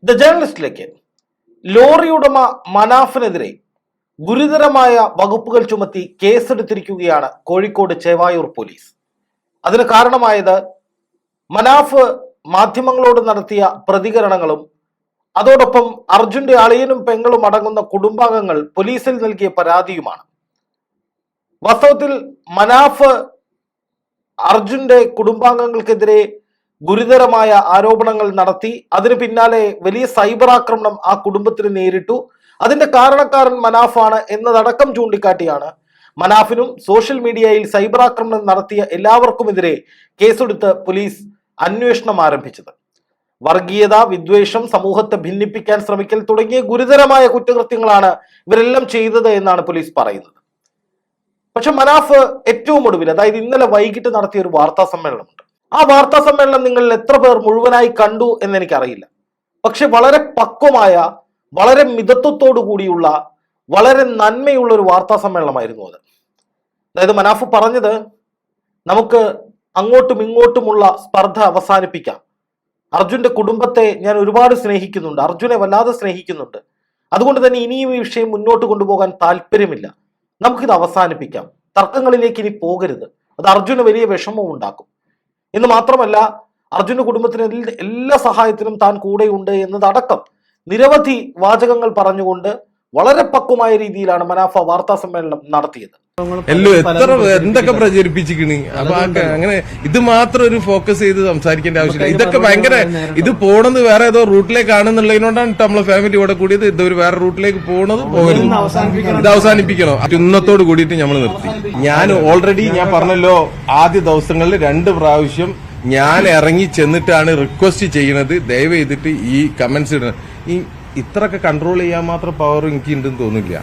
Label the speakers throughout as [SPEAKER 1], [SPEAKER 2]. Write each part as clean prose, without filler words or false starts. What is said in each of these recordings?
[SPEAKER 1] The ജേർണലിസ്റ്റിലേക്ക് lorry ഉടമ മനാഫിനെതിരെ ഗുരുതരമായ വകുപ്പുകൾ ചുമത്തി കേസെടുത്തിരിക്കുകയാണ് കോഴിക്കോട് ചേവായൂർ പോലീസ്. അതിന് കാരണമായത് മനാഫ് മാധ്യമങ്ങളോട് നടത്തിയ പ്രതികരണങ്ങളും അതോടൊപ്പം അർജുന്റെ അളിയനും പെങ്ങളും അടങ്ങുന്ന കുടുംബാംഗങ്ങൾ പോലീസിൽ നൽകിയ പരാതിയുമാണ്. വാസ്തവത്തിൽ മനാഫ് അർജുന്റെ കുടുംബാംഗങ്ങൾക്കെതിരെ ഗുരുതരമായ ആരോപണങ്ങൾ നടത്തി. അതിന് പിന്നാലെ വലിയ സൈബർ ആക്രമണം ആ കുടുംബത്തിന് നേരിട്ടു. അതിന്റെ കാരണക്കാരൻ മനാഫാണ് എന്നതടക്കം ചൂണ്ടിക്കാട്ടിയാണ് മനാഫിനും സോഷ്യൽ മീഡിയയിൽ സൈബർ ആക്രമണം നടത്തിയ എല്ലാവർക്കുമെതിരെ കേസെടുത്ത് പോലീസ് അന്വേഷണം ആരംഭിച്ചത്. വർഗീയത, വിദ്വേഷം, സമൂഹത്തെ ഭിന്നിപ്പിക്കാൻ ശ്രമിക്കൽ തുടങ്ങിയ ഗുരുതരമായ കുറ്റകൃത്യങ്ങളാണ് ഇവരെല്ലാം ചെയ്തത് എന്നാണ് പോലീസ് പറയുന്നത്. പക്ഷെ മനാഫ് ഏറ്റവും ഒടുവിൽ, അതായത് ഇന്നലെ വൈകിട്ട് നടത്തിയ ഒരു വാർത്താ സമ്മേളനമുണ്ട്. ആ വാർത്താ സമ്മേളനം നിങ്ങൾ എത്ര പേർ മുഴുവനായി കണ്ടു എന്നെനിക്കറിയില്ല. പക്ഷെ വളരെ പക്വമായ, വളരെ മിതത്വത്തോടു കൂടിയുള്ള, വളരെ നന്മയുള്ള ഒരു വാർത്താ സമ്മേളനമായിരുന്നു അത്. അതായത് മനാഫ് പറഞ്ഞത്, നമുക്ക് അങ്ങോട്ടും ഇങ്ങോട്ടുമുള്ള സ്പർദ്ധ അവസാനിപ്പിക്കാം. അർജുന്റെ കുടുംബത്തെ ഞാൻ ഒരുപാട് സ്നേഹിക്കുന്നുണ്ട്, അർജുനെ വല്ലാതെ സ്നേഹിക്കുന്നുണ്ട്. അതുകൊണ്ട് തന്നെ ഇനിയും ഈ വിഷയം മുന്നോട്ട് കൊണ്ടുപോകാൻ താല്പര്യമില്ല. നമുക്കിത് അവസാനിപ്പിക്കാം. തർക്കങ്ങളിലേക്ക് ഇനി പോകരുത്. അത് അർജുന് വലിയ വിഷമം ഉണ്ടാക്കും എന്ന് മാത്രമല്ല, അർജുന്റെ കുടുംബത്തിന് എല്ലാ സഹായത്തിനും താൻ കൂടെയുണ്ട് എന്നതടക്കം നിരവധി വാചകങ്ങൾ പറഞ്ഞുകൊണ്ട് വളരെ പക്വമായ രീതിയിലാണ് മനാഫ വാർത്താ സമ്മേളനം നടത്തിയത്.
[SPEAKER 2] എത്ര എന്തൊക്കെ പ്രചരിപ്പിച്ചിക്കണ്. അപ്പൊ അങ്ങനെ ഇത് മാത്രം ഒരു ഫോക്കസ് ചെയ്ത് സംസാരിക്കേണ്ട ആവശ്യമില്ല. ഇതൊക്കെ ഭയങ്കര, ഇത് പോണത് വേറെ ഏതോ റൂട്ടിലേക്കാണെന്നുള്ളതിനോടാണ് നമ്മളെ ഫാമിലി ഇവിടെ കൂടിയത്. ഇതൊരു വേറെ റൂട്ടിലേക്ക് പോകണത് പോകരുത്, ഇത് അവസാനിപ്പിക്കണം. ഇന്നത്തോട് കൂടിയിട്ട് നമ്മൾ നിർത്തി. ഞാൻ ഓൾറെഡി ഞാൻ പറഞ്ഞല്ലോ, ആദ്യ ദിവസങ്ങളിൽ 2 പ്രാവശ്യം ഞാൻ ഇറങ്ങി ചെന്നിട്ടാണ് റിക്വസ്റ്റ് ചെയ്യുന്നത്, ദയവ് ചെയ്തിട്ട് ഈ കമന്റ്സ് ഇടണം. ഈ ഇത്രയൊക്കെ കൺട്രോൾ ചെയ്യാൻ മാത്രം പവർ എനിക്ക് ഉണ്ടെന്ന് തോന്നില്ല.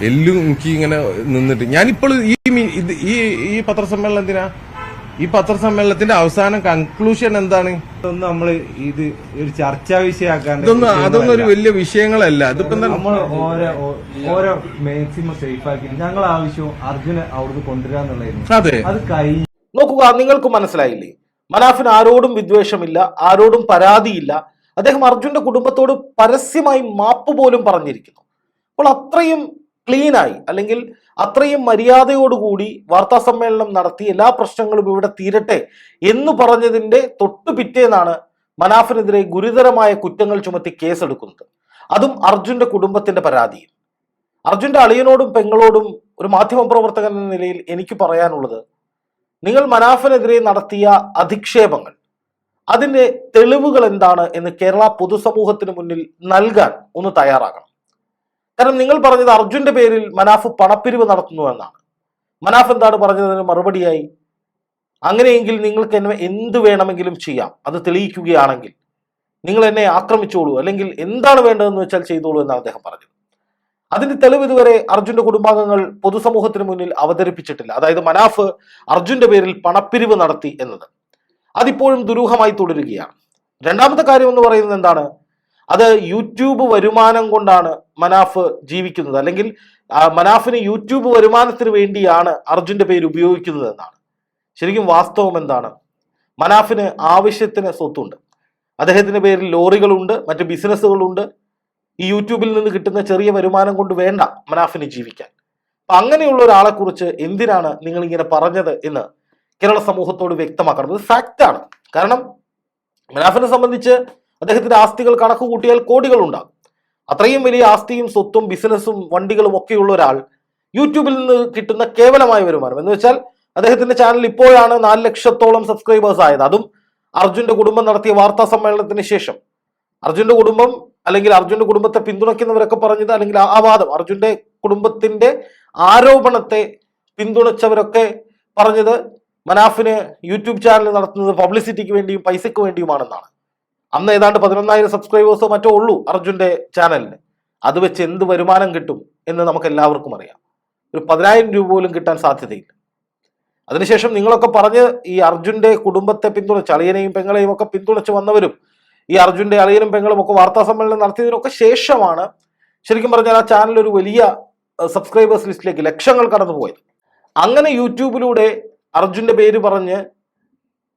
[SPEAKER 2] എല്ലാം എനിക്ക് ഇങ്ങനെ നിന്നിട്ട് ഞാനിപ്പോൾ ഈ പത്രസമ്മേളനം എന്തിനാ? ഈ പത്രസമ്മേളനത്തിന്റെ അവസാനം കൺക്ലൂഷൻ എന്താണ്?
[SPEAKER 3] നമ്മള് ഇത് ഒരു ചർച്ചാ വിഷയമാക്കാണ്ട്
[SPEAKER 2] അതൊന്നും ഒരു വലിയ വിഷയങ്ങളല്ല. ഇതിപ്പോ
[SPEAKER 3] ഓരോ മാക്സിമം സേഫ് ആക്കി ഞങ്ങൾ ആവശ്യവും അർജുനെ അവിടുന്ന് കൊണ്ടുവരാന്നുള്ളതായിരുന്നു.
[SPEAKER 2] അതെ,
[SPEAKER 3] അത് കഴിഞ്ഞു.
[SPEAKER 1] നോക്കുക, നിങ്ങൾക്ക് മനസ്സിലായില്ലേ? മനാഫിന് ആരോടും വിദ്വേഷമില്ല, ആരോടും പരാതിയില്ല. അദ്ദേഹം അർജുന്റെ കുടുംബത്തോട് പരസ്യമായി മാപ്പ് പോലും പറഞ്ഞിരിക്കുന്നു. അപ്പോൾ അത്രയും ക്ലീനായി, അല്ലെങ്കിൽ അത്രയും മര്യാദയോടുകൂടി വാർത്താ സമ്മേളനം നടത്തി എല്ലാ പ്രശ്നങ്ങളും ഇവിടെ തീരട്ടെ എന്ന് പറഞ്ഞതിന്റെ തൊട്ടു പിറ്റേന്നാണ് മനാഫിനെതിരെ ഗുരുതരമായ കുറ്റങ്ങൾ ചുമത്തി കേസെടുക്കുന്നത്. അതും അർജുന്റെ കുടുംബത്തിന്റെ പരാതിയിൽ. അർജുന്റെ അളിയനോടും പെങ്ങളോടും ഒരു മാധ്യമപ്രവർത്തകൻ എന്ന നിലയിൽ എനിക്ക് പറയാനുള്ളത്, നിങ്ങൾ മനാഫിനെതിരെ നടത്തിയ അധിക്ഷേപങ്ങൾ, അതിന്റെ തെളിവുകൾ എന്താണ് എന്ന് കേരള പൊതുസമൂഹത്തിന് മുന്നിൽ നൽകാൻ ഒന്ന് തയ്യാറാകണം. കാരണം നിങ്ങൾ പറഞ്ഞത് അർജുന്റെ പേരിൽ മനാഫ് പണപ്പിരിവ് നടത്തുന്നു എന്നാണ്. മനാഫ് എന്താണ് പറഞ്ഞതിന് മറുപടിയായി, അങ്ങനെയെങ്കിൽ നിങ്ങൾക്ക് എന്നെ എന്ത് വേണമെങ്കിലും ചെയ്യാം, അത് തെളിയിക്കുകയാണെങ്കിൽ നിങ്ങൾ എന്നെ ആക്രമിച്ചോളൂ, അല്ലെങ്കിൽ എന്താണ് വേണ്ടതെന്ന് വെച്ചാൽ ചെയ്തോളൂ എന്നാണ് അദ്ദേഹം പറഞ്ഞത്. അതിന്റെ തെളിവ് ഇതുവരെ അർജുന്റെ കുടുംബാംഗങ്ങൾ പൊതുസമൂഹത്തിന് മുന്നിൽ അവതരിപ്പിച്ചിട്ടില്ല. അതായത് മനാഫ് അർജുന്റെ പേരിൽ പണപ്പിരിവ് നടത്തി എന്നത് അതിപ്പോഴും ദുരൂഹമായി തുടരുകയാണ്. രണ്ടാമത്തെ കാര്യം എന്ന് പറയുന്നത് എന്താണ്? അത് യൂട്യൂബ് വരുമാനം കൊണ്ടാണ് മനാഫ് ജീവിക്കുന്നത്, അല്ലെങ്കിൽ മനാഫിന് യൂട്യൂബ് വരുമാനത്തിന് വേണ്ടിയാണ് അർജുന്റെ പേര് ഉപയോഗിക്കുന്നത് എന്നാണ്. ശരിക്കും വാസ്തവം എന്താണ്? മനാഫിന് ആവശ്യത്തിന് സ്വത്തുണ്ട്. അദ്ദേഹത്തിന്റെ പേരിൽ ലോറികളുണ്ട്, മറ്റ് ബിസിനസ്സുകളുണ്ട്. ഈ യൂട്യൂബിൽ നിന്ന് കിട്ടുന്ന ചെറിയ വരുമാനം കൊണ്ട് വേണ്ട മനാഫിന് ജീവിക്കാൻ. അപ്പൊ അങ്ങനെയുള്ള ഒരാളെ കുറിച്ച് എന്തിനാണ് നിങ്ങൾ ഇങ്ങനെ പറഞ്ഞത് എന്ന് കേരള സമൂഹത്തോട് വ്യക്തമാക്കണം. ഇത് ഫാക്റ്റാണ്. കാരണം മനാഫിനെ സംബന്ധിച്ച് അദ്ദേഹത്തിന്റെ ആസ്തികൾ കണക്ക് കൂട്ടിയാൽ കോടികൾ ഉണ്ടാകും. അത്രയും വലിയ ആസ്തിയും സ്വത്തും ബിസിനസ്സും വണ്ടികളും ഒക്കെയുള്ള ഒരാൾ യൂട്യൂബിൽ നിന്ന് കിട്ടുന്ന കേവലമായ വരുമാനം എന്ന് വെച്ചാൽ, അദ്ദേഹത്തിന്റെ ചാനൽ ഇപ്പോഴാണ് 4 ലക്ഷത്തോളം സബ്സ്ക്രൈബേഴ്സ് ആയത്. അതും അർജുന്റെ കുടുംബം നടത്തിയ വാർത്താ സമ്മേളനത്തിന് ശേഷം. അർജുന്റെ കുടുംബം, അല്ലെങ്കിൽ അർജുന്റെ കുടുംബത്തെ പിന്തുണയ്ക്കുന്നവരൊക്കെ പറഞ്ഞത്, അല്ലെങ്കിൽ ആ വാദം, അർജുന്റെ കുടുംബത്തിന്റെ ആരോപണത്തെ പിന്തുണച്ചവരൊക്കെ പറഞ്ഞത് മനാഫിന് യൂട്യൂബ് ചാനൽ നടത്തുന്നത് പബ്ലിസിറ്റിക്ക് വേണ്ടിയും പൈസയ്ക്ക് വേണ്ടിയുമാണെന്നാണ്. അന്ന് ഏതാണ്ട് 11,000 സബ്സ്ക്രൈബേഴ്സോ മറ്റോ ഉള്ളൂ അർജുന്റെ ചാനലിന്. അത് വെച്ച് എന്ത് വരുമാനം കിട്ടും എന്ന് നമുക്ക് എല്ലാവർക്കും അറിയാം. ഒരു 10,000 രൂപ പോലും കിട്ടാൻ സാധ്യതയില്ല. അതിനുശേഷം നിങ്ങളൊക്കെ പറഞ്ഞ് ഈ അർജുന്റെ കുടുംബത്തെ പിന്തുണച്ച്, അളിയനെയും പെങ്ങളെയും ഒക്കെ പിന്തുണച്ച് വന്നവരും ഈ അർജുന്റെ അളിയനും പെങ്ങളും ഒക്കെ വാർത്താ സമ്മേളനം നടത്തിയതിനൊക്കെ ശേഷമാണ് ശരിക്കും പറഞ്ഞാൽ ആ ചാനൽ ഒരു വലിയ സബ്സ്ക്രൈബേഴ്സ് ലിസ്റ്റിലേക്ക് ലക്ഷങ്ങൾ കടന്നുപോയത്. അങ്ങനെ യൂട്യൂബിലൂടെ അർജുന്റെ പേര് പറഞ്ഞ്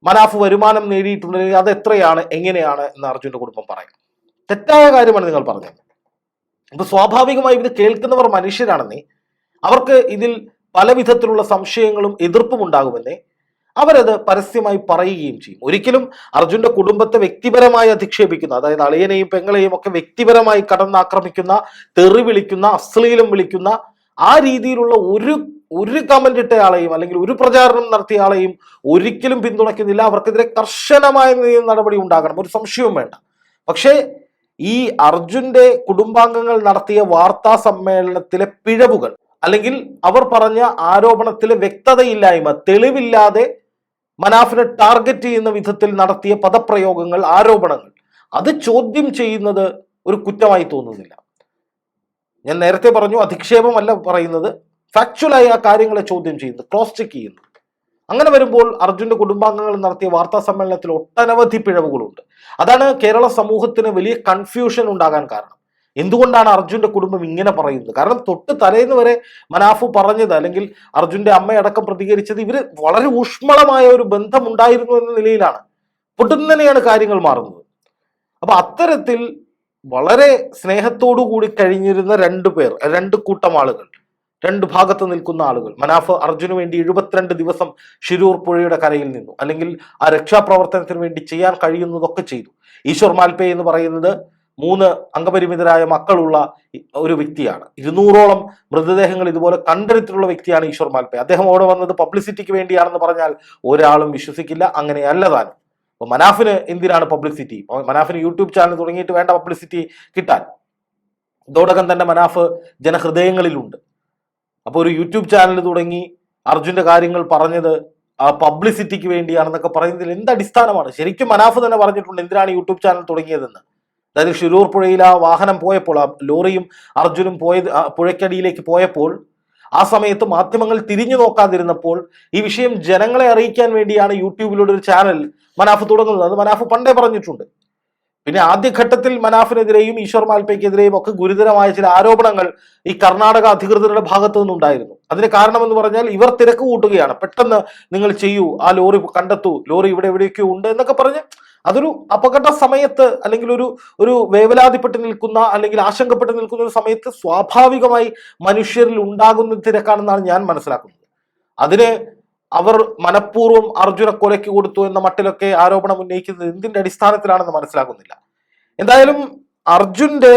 [SPEAKER 1] മനാഫ് വരുമാനം നേടിയിട്ടുണ്ടെങ്കിൽ അത് എത്രയാണ്, എങ്ങനെയാണ് എന്ന് അർജുന്റെ കുടുംബം പറയും. തെറ്റായ കാര്യമാണ് നിങ്ങൾ പറഞ്ഞത്. അപ്പൊ സ്വാഭാവികമായും ഇത് കേൾക്കുന്നവർ മനുഷ്യരാണെന്നേ, അവർക്ക് ഇതിൽ പല വിധത്തിലുള്ള സംശയങ്ങളും എതിർപ്പും ഉണ്ടാകുമെന്നേ അവരത് പരസ്യമായി പറയുകയും ചെയ്യും. ഒരിക്കലും അർജുന്റെ കുടുംബത്തെ വ്യക്തിപരമായി അധിക്ഷേപിക്കുന്ന, അതായത് അളിയനെയും പെങ്ങളെയും ഒക്കെ വ്യക്തിപരമായി കടന്നാക്രമിക്കുന്ന, തെറി വിളിക്കുന്ന, അശ്ലീലം വിളിക്കുന്ന ആ രീതിയിലുള്ള ഒരു കമന്റ് ഇട്ടയാളെയും അല്ലെങ്കിൽ ഒരു പ്രചാരണം നടത്തിയ ആളെയും ഒരിക്കലും പിന്തുണയ്ക്കുന്നില്ല. അവർക്കെതിരെ കർശനമായ നടപടി ഉണ്ടാകണം, ഒരു സംശയവും വേണ്ട. പക്ഷേ ഈ അർജുന്റെ കുടുംബാംഗങ്ങൾ നടത്തിയ വാർത്താ സമ്മേളനത്തിലെ പിഴവുകൾ അല്ലെങ്കിൽ അവർ പറഞ്ഞ ആരോപണത്തിലെ വ്യക്തതയില്ലായ്മ, തെളിവില്ലാതെ മനാഫിനെ ടാർഗറ്റ് ചെയ്യുന്ന വിധത്തിൽ നടത്തിയ പദപ്രയോഗങ്ങൾ, ആരോപണങ്ങൾ, അത് ചോദ്യം ചെയ്യുന്നത് ഒരു കുറ്റമായി തോന്നുന്നില്ല. ഞാൻ നേരത്തെ പറഞ്ഞു, അധിക്ഷേപമല്ല പറയുന്നത്, ഫാക്ച്വലായി ആ കാര്യങ്ങളെ ചോദ്യം ചെയ്യുന്നത്, ക്രോസ് ചെക്ക് ചെയ്യുന്നത്. അങ്ങനെ വരുമ്പോൾ അർജുന്റെ കുടുംബാംഗങ്ങൾ നടത്തിയ വാർത്താ സമ്മേളനത്തിൽ ഒട്ടനവധി പിഴവുകളുണ്ട്. അതാണ് കേരള സമൂഹത്തിന് വലിയ കൺഫ്യൂഷൻ ഉണ്ടാകാൻ കാരണം. എന്തുകൊണ്ടാണ് അർജുന്റെ കുടുംബം ഇങ്ങനെ പറയുന്നത്? കാരണം തൊട്ട് തലേന്ന് വരെ മനാഫ് പറഞ്ഞത്, അല്ലെങ്കിൽ അർജുന്റെ അമ്മയടക്കം പ്രതികരിച്ചത്, ഇവര് വളരെ ഊഷ്മളമായ ഒരു ബന്ധം ഉണ്ടായിരുന്നു എന്ന നിലയിലാണ്. പൊട്ടുന്നനെയാണ് കാര്യങ്ങൾ മാറുന്നത്. അപ്പൊ അത്തരത്തിൽ വളരെ സ്നേഹത്തോടു കൂടി കഴിഞ്ഞിരുന്ന രണ്ട് കൂട്ടം ആളുകൾ, രണ്ട് ഭാഗത്ത് നിൽക്കുന്ന ആളുകൾ, മനാഫ് അർജുന് വേണ്ടി 72 ദിവസം ഷിരൂർ പുഴയുടെ കരയിൽ നിന്നു, അല്ലെങ്കിൽ ആ രക്ഷാപ്രവർത്തനത്തിന് വേണ്ടി ചെയ്യാൻ കഴിയുന്നതൊക്കെ ചെയ്തു. ഈശ്വർ മാൽപേ എന്ന് പറയുന്നത് 3 അംഗപരിമിതരായ മക്കളുള്ള ഒരു വ്യക്തിയാണ്. 200ഓളം മൃതദേഹങ്ങൾ ഇതുപോലെ കണ്ടെടുത്തിട്ടുള്ള വ്യക്തിയാണ് ഈശ്വർ മാൽപേ. അദ്ദേഹം അവിടെ വന്നത് പബ്ലിസിറ്റിക്ക് വേണ്ടിയാണെന്ന് പറഞ്ഞാൽ ഒരാളും വിശ്വസിക്കില്ല. അങ്ങനെയല്ല താനും. അപ്പൊ മനാഫിന് എന്തിനാണ് പബ്ലിസിറ്റി? മനാഫിന് യൂട്യൂബ് ചാനൽ തുടങ്ങിയിട്ട് വേണ്ട പബ്ലിസിറ്റി കിട്ടാൻ. ഇതോടകം തന്നെ മനാഫ് ജനഹൃദയങ്ങളിലുണ്ട്. അപ്പോൾ ഒരു യൂട്യൂബ് ചാനൽ തുടങ്ങി അർജുന്റെ കാര്യങ്ങൾ പറഞ്ഞത് ആ പബ്ലിസിറ്റിക്ക് വേണ്ടിയാണെന്നൊക്കെ പറയുന്നതിൽ എന്ത് അടിസ്ഥാനമാണ്? ശരിക്കും മനാഫ് തന്നെ പറഞ്ഞിട്ടുണ്ട് എന്തിനാണ് യൂട്യൂബ് ചാനൽ തുടങ്ങിയതെന്ന്. അതായത് ഷിരൂർ പുഴയിൽ ആ വാഹനം പോയപ്പോൾ, ആ ലോറിയും അർജുനും പുഴയ്ക്കടിയിലേക്ക് പോയപ്പോൾ, ആ സമയത്ത് മാധ്യമങ്ങൾ തിരിഞ്ഞു നോക്കാതിരുന്നപ്പോൾ ഈ വിഷയം ജനങ്ങളെ അറിയിക്കാൻ വേണ്ടിയാണ് യൂട്യൂബിലൂടെ ഒരു ചാനൽ മനാഫ് തുടങ്ങുന്നത്. അത് മനാഫ് പണ്ടേ പറഞ്ഞിട്ടുണ്ട്. പിന്നെ ആദ്യഘട്ടത്തിൽ മനാഫിനെതിരെയും ഈശ്വർ മാൽപേക്കെതിരെയും ഒക്കെ ഗുരുതരമായ ചില ആരോപണങ്ങൾ ഈ കർണാടക അധികൃതരുടെ ഭാഗത്തു നിന്നുണ്ടായിരുന്നു. അതിന് കാരണമെന്ന് പറഞ്ഞാൽ ഇവർ തിരക്ക് കൂട്ടുകയാണ്, പെട്ടെന്ന് നിങ്ങൾ ചെയ്യൂ, ആ ലോറി കണ്ടെത്തൂ, ലോറി ഇവിടെ എവിടെയൊക്കെയോ ഉണ്ട് എന്നൊക്കെ പറഞ്ഞ് അതൊരു അപകട സമയത്ത് അല്ലെങ്കിൽ ഒരു വേവലാതിപ്പെട്ട് നിൽക്കുന്ന അല്ലെങ്കിൽ ആശങ്കപ്പെട്ട് നിൽക്കുന്ന ഒരു സമയത്ത് സ്വാഭാവികമായി മനുഷ്യരിൽ ഉണ്ടാകുന്ന തിരക്കാണെന്നാണ് ഞാൻ മനസ്സിലാക്കുന്നത്. അതിന് അവർ മനഃപൂർവ്വം അർജുനെ കൊലയ്ക്ക് കൊടുത്തു എന്ന മട്ടിലൊക്കെ ആരോപണം ഉന്നയിക്കുന്നത് എന്തിന്റെ അടിസ്ഥാനത്തിലാണെന്ന് മനസ്സിലാക്കുന്നില്ല. എന്തായാലും അർജുന്റെ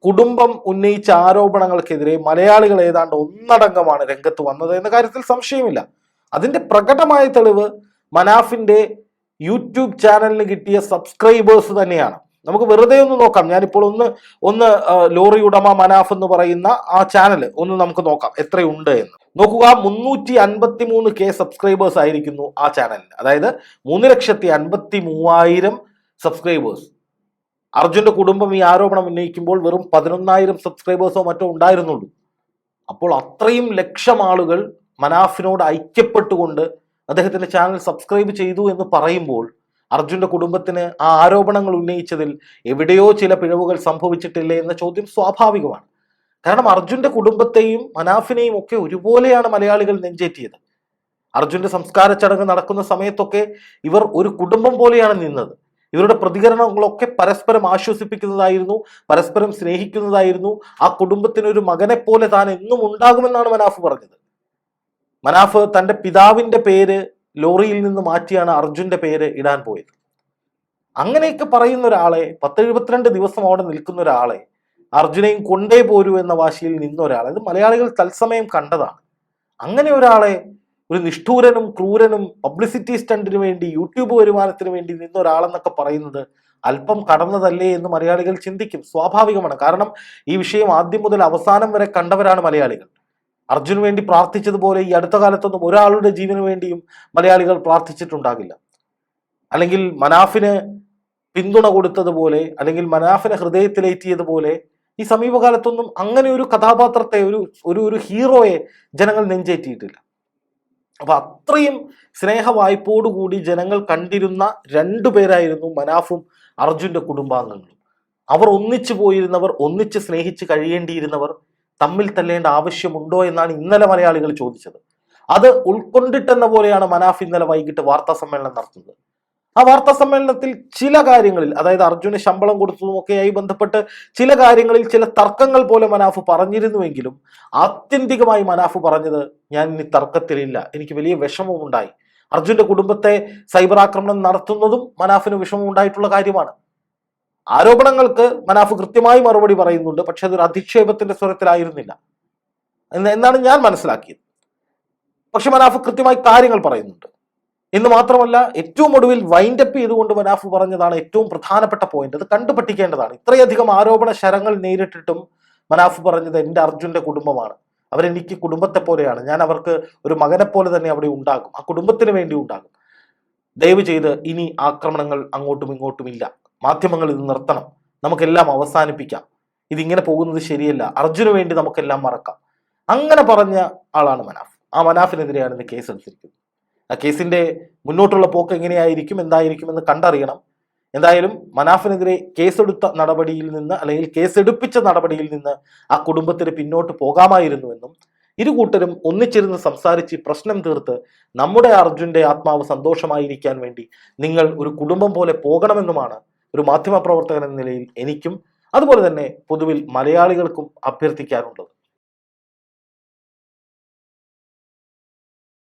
[SPEAKER 1] കുടുംബം ഉന്നയിച്ച ആരോപണങ്ങൾക്കെതിരെ മലയാളികൾ ഏതാണ്ട് ഒന്നടങ്കമാണ് രംഗത്ത് വന്നത് എന്ന കാര്യത്തിൽ സംശയമില്ല. അതിന്റെ പ്രകടമായ തെളിവ് മനാഫിന്റെ യൂട്യൂബ് ചാനലിന് കിട്ടിയ സബ്സ്ക്രൈബേഴ്സ് തന്നെയാണ്. നമുക്ക് വെറുതെ ഒന്ന് നോക്കാം. ഞാനിപ്പോൾ ഒന്ന് ലോറി ഉടമ മനാഫ് എന്ന് പറയുന്ന ആ ചാനൽ ഒന്ന് നമുക്ക് നോക്കാം എത്രയുണ്ട് എന്ന്. നോക്കുക, 353K സബ്സ്ക്രൈബേഴ്സ് ആയിരിക്കുന്നു ആ ചാനലിന്. അതായത് 3,53,000 സബ്സ്ക്രൈബേഴ്സ്. അർജുന്റെ കുടുംബം ഈ ആരോപണം ഉന്നയിക്കുമ്പോൾ വെറും 11,000 സബ്സ്ക്രൈബേഴ്സോ മറ്റോ ഉണ്ടായിരുന്നുള്ളൂ. അപ്പോൾ അത്രയും ലക്ഷം ആളുകൾ മനാഫിനോട് ഐക്യപ്പെട്ടുകൊണ്ട് അദ്ദേഹത്തിന്റെ ചാനൽ സബ്സ്ക്രൈബ് ചെയ്തു എന്ന് പറയുമ്പോൾ അർജുന്റെ കുടുംബത്തിന് ആ ആരോപണങ്ങൾ ഉന്നയിച്ചതിൽ എവിടെയോ ചില പിഴവുകൾ സംഭവിച്ചിട്ടില്ലേ എന്ന ചോദ്യം സ്വാഭാവികമാണ്. കാരണം അർജുന്റെ കുടുംബത്തെയും മനാഫിനെയും ഒക്കെ ഒരുപോലെയാണ് മലയാളികൾ നെഞ്ചേറ്റിയത്. അർജുന്റെ സംസ്കാര ചടങ്ങ് നടക്കുന്ന സമയത്തൊക്കെ ഇവർ ഒരു കുടുംബം പോലെയാണ് നിന്നത്. ഇവരുടെ പ്രതികരണങ്ങളൊക്കെ പരസ്പരം ആശ്വസിപ്പിക്കുന്നതായിരുന്നു, പരസ്പരം സ്നേഹിക്കുന്നതായിരുന്നു. ആ കുടുംബത്തിന് ഒരു മകനെ പോലെ താൻ എന്നും ഉണ്ടാകുമെന്നാണ് മനാഫ് പറഞ്ഞത്. മനാഫ് തന്റെ പിതാവിന്റെ പേര് ലോറിയിൽ നിന്ന് മാറ്റിയാണ് അർജുന്റെ പേര് ഇടാൻ പോയത്. അങ്ങനെയൊക്കെ പറയുന്ന ഒരാളെ, 10-72 ദിവസം അവിടെ നിൽക്കുന്ന ഒരാളെ, അർജുനെയും കൊണ്ടേ പോരൂ എന്ന വാശിയിൽ നിന്ന ഒരാളെ, ഇത് മലയാളികൾ തത്സമയം കണ്ടതാണ്. അങ്ങനെ ഒരാളെ, ഒരു നിഷ്ഠൂരനും ക്രൂരനും പബ്ലിസിറ്റി സ്റ്റണ്ടിന് വേണ്ടി, യൂട്യൂബ് വരുമാനത്തിന് വേണ്ടി നിന്ന ഒരാളെന്നൊക്കെ പറയുന്നത് അല്പം കടന്നതല്ലേ എന്ന് മലയാളികൾ ചിന്തിക്കും. സ്വാഭാവികമാണ്. കാരണം ഈ വിഷയം ആദ്യം മുതൽ അവസാനം വരെ കണ്ടവരാണ് മലയാളികൾ. അർജുന് വേണ്ടി പ്രാർത്ഥിച്ചതുപോലെ ഈ അടുത്ത കാലത്തൊന്നും ഒരാളുടെ ജീവന് വേണ്ടിയും മലയാളികൾ പ്രാർത്ഥിച്ചിട്ടുണ്ടാകില്ല. അല്ലെങ്കിൽ മനാഫിന് പിന്തുണ കൊടുത്തതുപോലെ, അല്ലെങ്കിൽ മനാഫിനെ ഹൃദയത്തിലേറ്റിയതുപോലെ ഈ സമീപകാലത്തൊന്നും അങ്ങനെ ഒരു കഥാപാത്രത്തെ, ഒരു ഹീറോയെ ജനങ്ങൾ നെഞ്ചേറ്റിയിട്ടില്ല. അപ്പൊ അത്രയും സ്നേഹവായ്പോടുകൂടി ജനങ്ങൾ കണ്ടിരുന്ന 2 പേരായിരുന്നു മനാഫും അർജുന്റെ കുടുംബാംഗങ്ങളും. അവർ ഒന്നിച്ചു പോയിരുന്നവർ, ഒന്നിച്ച് സ്നേഹിച്ച് കഴിയേണ്ടിയിരുന്നവർ തമ്മിൽ തല്ലേണ്ട ആവശ്യമുണ്ടോ എന്നാണ് ഇന്നലെ മലയാളികൾ ചോദിച്ചത്. അത് ഉൾക്കൊണ്ടിട്ടെന്ന പോലെയാണ് മനാഫ് ഇന്നലെ വൈകിട്ട് വാർത്താ സമ്മേളനം നടത്തുന്നത്. ആ വാർത്താ സമ്മേളനത്തിൽ ചില കാര്യങ്ങളിൽ, അതായത് അർജുന് ശമ്പളം കൊടുത്തതുമൊക്കെയായി ബന്ധപ്പെട്ട് ചില കാര്യങ്ങളിൽ ചില തർക്കങ്ങൾ പോലെ മനാഫ് പറഞ്ഞിരുന്നുവെങ്കിലും ആത്യന്തികമായി മനാഫ് പറഞ്ഞത് ഞാൻ ഇനി തർക്കത്തിലില്ല, എനിക്ക് വലിയ വിഷമമുണ്ടായി. അർജുന്റെ കുടുംബത്തെ സൈബർ ആക്രമണം നടത്തുന്നതും മനാഫിന് വിഷമമുണ്ടായിട്ടുള്ള കാര്യമാണ്. ആരോപണങ്ങൾക്ക് മനാഫ് കൃത്യമായി മറുപടി പറയുന്നുണ്ട്, പക്ഷെ അതൊരു അധിക്ഷേപത്തിന്റെ സ്വരത്തിലായിരുന്നില്ല എന്നാണ് ഞാൻ മനസ്സിലാക്കിയത്. പക്ഷെ മനാഫ് കൃത്യമായി കാര്യങ്ങൾ പറയുന്നുണ്ട് എന്ന് മാത്രമല്ല, ഏറ്റവും ഒടുവിൽ വൈൻഡപ്പ് ചെയ്തുകൊണ്ട് മനാഫ് പറഞ്ഞതാണ് ഏറ്റവും പ്രധാനപ്പെട്ട പോയിന്റ്. അത് കണ്ടുപഠിക്കേണ്ടതാണ്. ഇത്രയധികം ആരോപണ ശരങ്ങൾ നേരിട്ടിട്ടും മനാഫ് പറഞ്ഞത് എൻ്റെ അർജുന്റെ കുടുംബമാണ്, അവരെനിക്ക് കുടുംബത്തെ പോലെയാണ്, ഞാൻ അവർക്ക് ഒരു മകനെ പോലെ തന്നെ അവിടെ ഉണ്ടാകും, ആ കുടുംബത്തിന് വേണ്ടി ഉണ്ടാകും. ദയവ് ചെയ്ത് ഇനി ആക്രമണങ്ങൾ അങ്ങോട്ടും ഇങ്ങോട്ടും ഇല്ല, മാധ്യമങ്ങൾ ഇത് നിർത്തണം, നമുക്കെല്ലാം അവസാനിപ്പിക്കാം, ഇതിങ്ങനെ പോകുന്നത് ശരിയല്ല, അർജുന് വേണ്ടി നമുക്കെല്ലാം മറക്കാം. അങ്ങനെ പറഞ്ഞ ആളാണ് മനാഫ്. ആ മനാഫിനെതിരെയാണ് ഇന്ന് കേസ് എടുത്തിരിക്കുന്നത്. ആ കേസിന്റെ മുന്നോട്ടുള്ള പോക്ക് എങ്ങനെയായിരിക്കും, എന്തായിരിക്കും എന്ന് കണ്ടറിയണം. എന്തായാലും മനാഫിനെതിരെ കേസെടുത്ത നടപടിയിൽ നിന്ന്, അല്ലെങ്കിൽ കേസെടുപ്പിച്ച നടപടിയിൽ നിന്ന് ആ കുടുംബത്തിന് പിന്നോട്ട് പോകാമായിരുന്നുവെന്നും ഇരു കൂട്ടരും ഒന്നിച്ചിരുന്ന് സംസാരിച്ച് പ്രശ്നം തീർത്ത് നമ്മുടെ അർജുന്റെ ആത്മാവ് സന്തോഷമായിരിക്കാൻ വേണ്ടി നിങ്ങൾ ഒരു കുടുംബം പോലെ പോകണമെന്നുമാണ് ഒരു മാധ്യമപ്രവർത്തകൻ എന്ന നിലയിൽ എനിക്കും അതുപോലെ തന്നെ പൊതുവിൽ മലയാളികൾക്കും അഭ്യർത്ഥിക്കാനുള്ളത്.